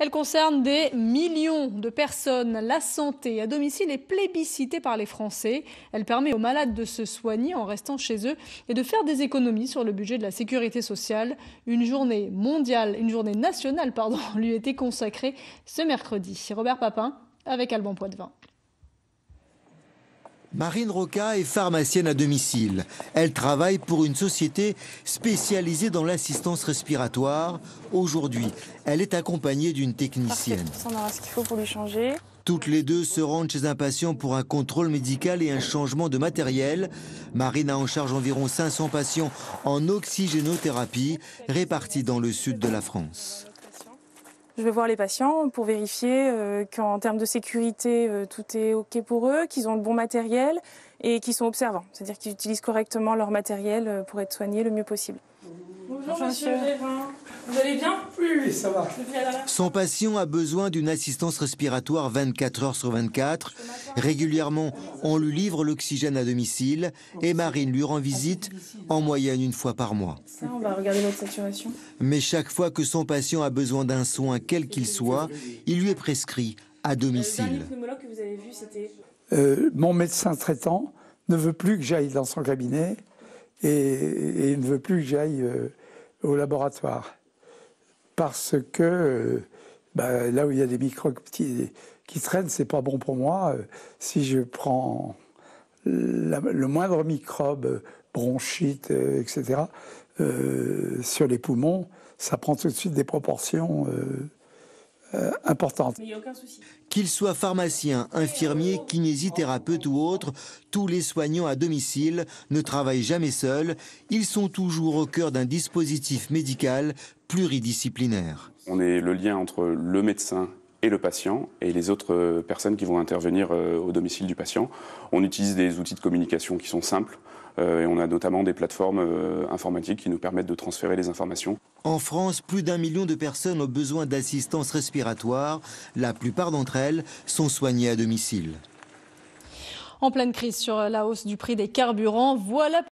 Elle concerne des millions de personnes. La santé à domicile est plébiscitée par les Français. Elle permet aux malades de se soigner en restant chez eux et de faire des économies sur le budget de la sécurité sociale. Une journée nationale, lui était consacrée ce mercredi. Robert Papin avec Alban Poitvin. Marine Roca est pharmacienne à domicile. Elle travaille pour une société spécialisée dans l'assistance respiratoire. Aujourd'hui, elle est accompagnée d'une technicienne. On aura ce qu'il faut pour lui changer. Toutes les deux se rendent chez un patient pour un contrôle médical et un changement de matériel. Marine a en charge environ 500 patients en oxygénothérapie répartis dans le sud de la France. Je vais voir les patients pour vérifier qu'en termes de sécurité, tout est OK pour eux, qu'ils ont le bon matériel et qu'ils sont observants. C'est-à-dire qu'ils utilisent correctement leur matériel pour être soignés le mieux possible. Bonjour monsieur. Vous allez bien? Oui, ça va. Son patient a besoin d'une assistance respiratoire 24 heures sur 24. Régulièrement, on lui livre l'oxygène à domicile et Marine lui rend visite en moyenne une fois par mois. On va regarder notre saturation. Mais chaque fois que son patient a besoin d'un soin, quel qu'il soit, il lui est prescrit à domicile. Le dernier pneumologue que vous avez vu, c'était... Mon médecin traitant ne veut plus que j'aille dans son cabinet et il ne veut plus que j'aille au laboratoire. Parce que là où il y a des microbes qui traînent, c'est pas bon pour moi. Si je prends le moindre microbe, bronchite, etc., sur les poumons, ça prend tout de suite des proportions importantes. Mais il n'y a aucun souci. Qu'ils soient pharmaciens, infirmiers, kinésithérapeutes ou autres, tous les soignants à domicile ne travaillent jamais seuls. Ils sont toujours au cœur d'un dispositif médical pluridisciplinaire. On est le lien entre le médecin et le patient et les autres personnes qui vont intervenir au domicile du patient. On utilise des outils de communication qui sont simples et on a notamment des plateformes informatiques qui nous permettent de transférer les informations. En France, plus d'1 million de personnes ont besoin d'assistance respiratoire. La plupart d'entre elles sont soignées à domicile. En pleine crise sur la hausse du prix des carburants, voilà